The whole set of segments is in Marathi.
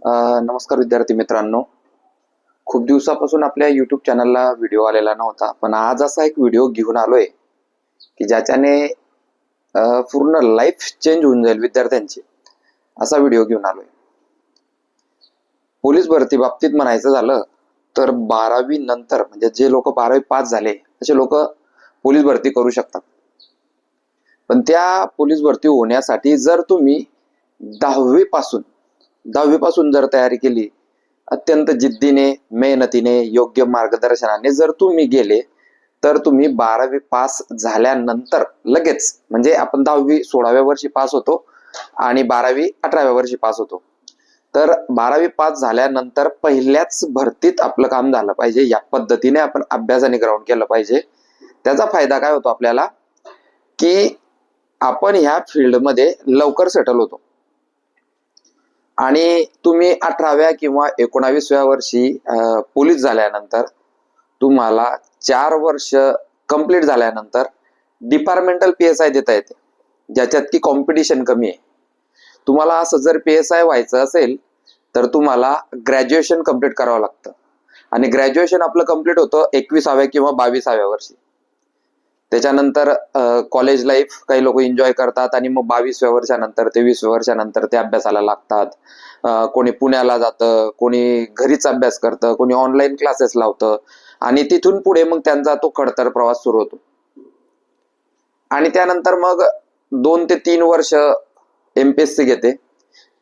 नमस्कार विद्यार्थी मित्रांनो. खूप दिवसापासून आपल्या YouTube चॅनलला व्हिडिओ आलेला नव्हता, पण आज असा एक व्हिडिओ घेऊन आलोय की ज्याच्याने पूर्ण लाईफ चेंज होऊन जाईल विद्यार्थ्यांची. असा व्हिडिओ घेऊन आलोय. पोलीस भरती बाबतीत म्हणायचं झालं तर 12वी नंतर म्हणजे जे लोक 12वी पास झाले असे लोक पोलीस भरती करू शकतात. पण त्या पोलीस भरती होण्यासाठी जर तुम्ही 10वी पासून जर तयारी केली, अत्यंत जिद्दीने, मेहनतीने, योग्य मार्गदर्शनाने जर तुम्ही गेले, तर तुम्ही 12वी पास झाल्यानंतर लगेच, म्हणजे आपण 10वी 16व्या वर्षी पास होतो आणि 12वी 18व्या वर्षी पास होतो, तर 12वी पास झाल्यानंतर पहिल्याच भरतीत आपलं काम झालं पाहिजे. या पद्धतीने आपण अभ्यासाने ग्राउंड केलं पाहिजे. त्याचा फायदा काय होतो आपल्याला, की आपण ह्या फील्डमध्ये लवकर सेटल होतो. आणि तुम्ही 18व्या किंवा 19व्या वर्षी पोलीस झाल्यानंतर तुम्हाला 4 वर्ष कंप्लीट झाल्यानंतर डिपार्टमेंटल PSI देता येते, ज्याच्यात की कॉम्पिटिशन कमी आहे. तुम्हाला असं जर PSI व्हायचं असेल तर तुम्हाला ग्रॅज्युएशन कंप्लीट करावं लागतं, आणि ग्रॅज्युएशन आपलं कंप्लीट होतं 21व्या किंवा 22व्या वर्षी. त्याच्यानंतर कॉलेज लाईफ काही लोक एन्जॉय करतात आणि मग 22व्या वर्षानंतर 23व्या वर्षानंतर ते अभ्यासाला लागतात. कोणी पुण्याला जातं, कोणी घरीच अभ्यास करतं, कोणी ऑनलाईन क्लासेस लावतं, आणि तिथून पुढे मग त्यांचा तो खडतर प्रवास सुरू होतो. आणि त्यानंतर मग 2 ते 3 वर्ष MPSC घेते.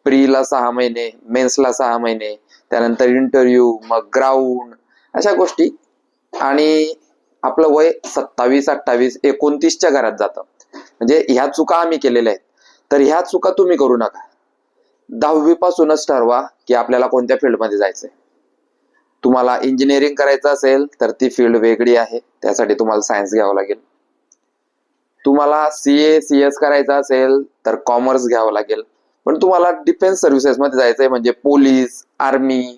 प्रीला 6 महिने, मेन्सला 6 महिने, त्यानंतर इंटरव्ह्यू, मग ग्राउंड, अशा गोष्टी. आणि आपलं वय 27, 28, 29च्या घरात जातं. म्हणजे ह्या चुका आम्ही केलेल्या आहेत, तर ह्या चुका तुम्ही करू नका. 10वी पासूनच ठरवा की आपल्याला कोणत्या फील्डमध्ये जायचंय. तुम्हाला इंजिनिअरिंग करायचं असेल तर ती फील्ड वेगळी आहे, त्यासाठी तुम्हाला सायन्स घ्यावं लागेल. तुम्हाला CA CS करायचं असेल तर कॉमर्स घ्यावं लागेल. पण तुम्हाला डिफेन्स सर्व्हिसेस मध्ये जायचंय, म्हणजे पोलीस, आर्मी,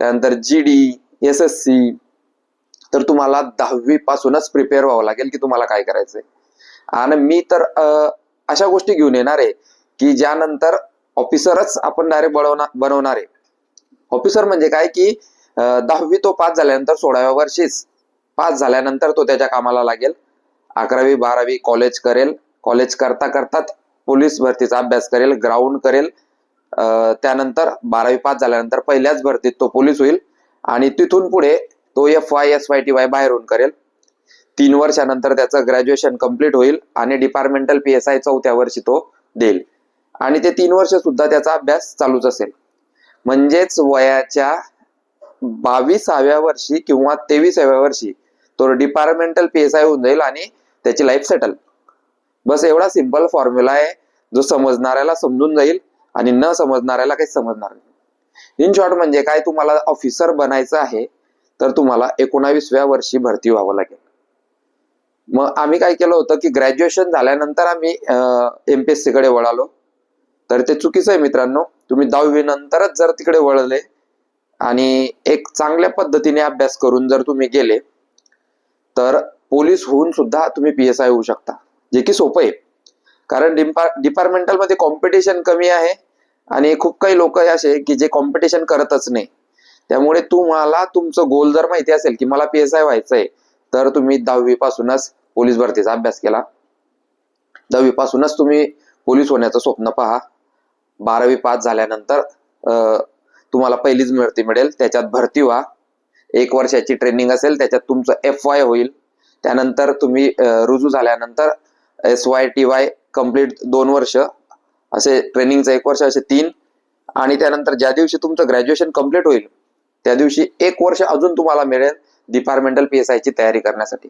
त्यानंतर GD, SSC, तर तुम्हाला 10वी पासूनच प्रिपेअर व्हावं लागेल की तुम्हाला काय करायचंय. आणि मी तर अशा गोष्टी घेऊन येणार आहे की ज्यानंतर ऑफिसरच आपण डायरेक्ट बनवणार आहे. ऑफिसर म्हणजे काय की 10वी तो पास झाल्यानंतर 16व्या वर्षीच पास झाल्यानंतर तो त्याच्या कामाला लागेल. 11वी 12वी कॉलेज करेल, कॉलेज करता करताच पोलीस भरतीचा अभ्यास करेल, ग्राउंड करेल. त्यानंतर 12वी पास झाल्यानंतर पहिल्याच भरतीत तो पोलीस होईल, आणि तिथून पुढे तो FY SYTY बाहेरून करेल. 3 वर्षानंतर त्याचं ग्रॅज्युएशन कंप्लीट होईल आणि डिपार्टमेंटल PSI 4थ्या वर्षी तो देईल, आणि ते 3 वर्ष सुद्धा त्याचा अभ्यास चालूच असेल. म्हणजेच वयाच्या 22व्या वर्षी किंवा 23व्या वर्षी तो डिपार्टमेंटल PSI होऊन जाईल आणि त्याची लाईफ सेटल. बस एवढा सिंपल फॉर्म्युला आहे, जो समजणाऱ्याला समजून जाईल आणि न समजणाऱ्याला काही समजणार नाही. इन शॉर्ट म्हणजे काय, तुम्हाला ऑफिसर बनायचं आहे तर तुम्हाला 19व्या वर्षी भरती व्हावं लागेल. मग आम्ही काय केलं होतं की ग्रॅज्युएशन झाल्यानंतर आम्ही MPSC कडे वळालो, तर ते चुकीचं आहे मित्रांनो. तुम्ही 10वी नंतरच जर तिकडे वळले आणि एक चांगल्या पद्धतीने अभ्यास करून जर तुम्ही गेले, तर पोलीस होऊन सुद्धा तुम्ही PSI होऊ शकता, जे की सोपं आहे. कारण डिपार्टमेंटल मध्ये कॉम्पिटिशन कमी आहे आणि खूप काही लोक असे की जे कॉम्पिटिशन करतच नाही. त्यामुळे तुम्हाला तुमचं गोल जर माहिती असेल की मला PSI व्हायचंय, तर तुम्ही 10वी पासूनच पोलीस भरतीचा अभ्यास केला, 10वी पासूनच तुम्ही पोलीस होण्याचं स्वप्न पहा. 12वी पास झाल्यानंतर तुम्हाला पहिलीच भरती मिळेल, त्याच्यात भरती व्हा. 1 वर्षाची ट्रेनिंग असेल, त्याच्यात तुमचं FY होईल. त्यानंतर तुम्ही रुजू झाल्यानंतर SYTY कंप्लीट 2 वर्ष, असे ट्रेनिंगचं 1 वर्ष, असे 3. आणि त्यानंतर ज्या दिवशी तुमचं ग्रॅज्युएशन कंप्लीट होईल त्या दिवशी 1 वर्ष अजून तुम्हाला मिळेल डिपार्टमेंटल PSI ची तयारी करण्यासाठी.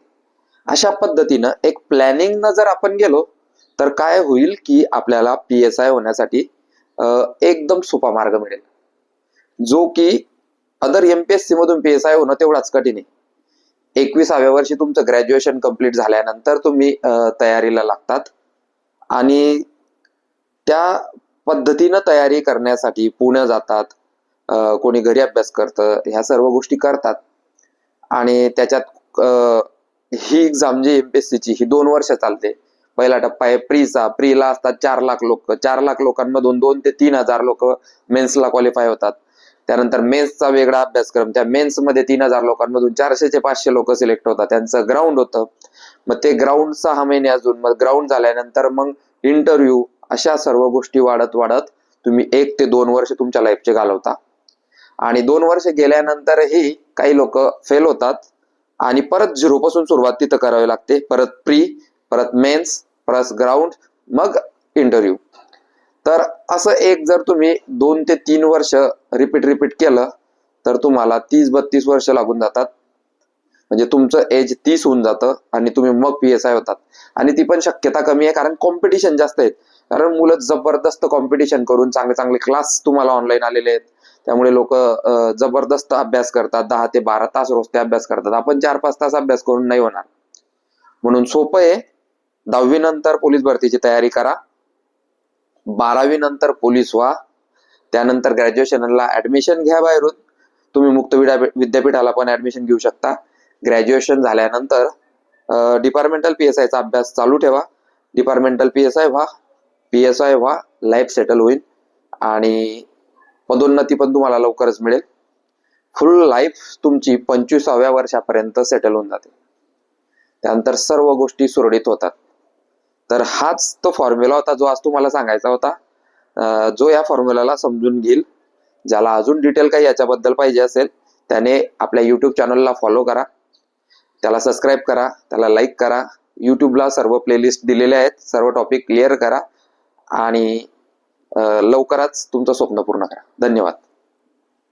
अशा पद्धतीनं एक प्लॅनिंगनं जर आपण गेलो तर काय होईल की आपल्याला PSI होण्यासाठी एकदम सोपा मार्ग मिळेल, जो की अदर MPSC मधून PSI होणं तेवढाच कठीण आहे. 21व्या वर्षी तुमचं ग्रॅज्युएशन कंप्लीट झाल्यानंतर तुम्ही तयारीला लागतात, आणि त्या पद्धतीनं तयारी करण्यासाठी पुणे जातात, कोणी घरी अभ्यास करतं, ह्या सर्व गोष्टी करतात. आणि त्याच्यात ही एक्झाम जी MPSC ची ही 2 वर्ष चालते. पहिला टप्पा आहे प्रीचा. प्रीला असतात 4 लाख लोक. 4 लाख लोकांमधून 2 ते 3 हजार लोक मेन्सला क्वालिफाय होतात. त्यानंतर मेन्सचा वेगळा अभ्यासक्रम, त्या मेन्स मध्ये 3000 लोकांमधून 400 ते 500 लोक सिलेक्ट होतात, त्यांचं ग्राउंड होतं. मग ते ग्राउंड 6 महिने अजून, मग ग्राउंड झाल्यानंतर मग इंटरव्ह्यू, अशा सर्व गोष्टी वाढत वाढत तुम्ही 1 ते 2 वर्ष तुमच्या लाईफचे घालवता. आणि 2 वर्ष गेल्यानंतरही काही लोक फेल होतात आणि परत 0 पासून सुरुवात तिथं करावी लागते. परत प्री, परत मेन्स, परत ग्राउंड, मग इंटरव्ह्यू. तर असं एक जर तुम्ही 2 ते 3 वर्ष रिपीट केलं तर तुम्हाला 30-32 वर्ष लागून जातात. म्हणजे तुमचं एज 30 होऊन जातं आणि तुम्ही मग PSI होतात. आणि ती पण शक्यता कमी आहे, कारण कॉम्पिटिशन जास्त आहे. कारण मुलं जबरदस्त कॉम्पिटिशन करून चांगले चांगले क्लास तुम्हाला ऑनलाईन आलेले आहेत, त्यामुळे लोक जबरदस्त अभ्यास करतात. 10 ते 12 तास रोज ते अभ्यास करतात. आपण 4-5 तास अभ्यास करून नाही होणार. म्हणून सोपं आहे. 10वी नंतर पोलीस भरतीची तयारी करा, 12वी नंतर पोलीस व्हा, त्यानंतर ग्रॅज्युएशनला ऍडमिशन घ्या बाहेरून. तुम्ही मुक्त विद्यापीठाला पण ऍडमिशन घेऊ शकता. ग्रॅज्युएशन झाल्यानंतर डिपार्टमेंटल PSIचा अभ्यास चालू ठेवा. डिपार्टमेंटल PSI व्हा, लाईफ सेटल होईल आणि पदोन्नती पण तुम्हाला लवकरच मिळेल. फुल लाईफ तुमची 25व्या वर्षापर्यंत सेटल होऊन जाते. त्यानंतर सर्व गोष्टी सुरळीत होतात. तर हाच तो फॉर्म्युला होता जो आज तुम्हाला सांगायचा होता. जो या फॉर्म्युलाला समजून घेईल, ज्याला अजून डिटेल काही याच्याबद्दल पाहिजे असेल, त्याने आपल्या YouTube चॅनलला फॉलो करा, त्याला सबस्क्राईब करा, त्याला लाईक करा. YouTubeला सर्व प्लेलिस्ट दिलेले आहेत, सर्व टॉपिक क्लिअर करा आणि लवकरच तुमचं स्वप्न पूर्ण करा. धन्यवाद.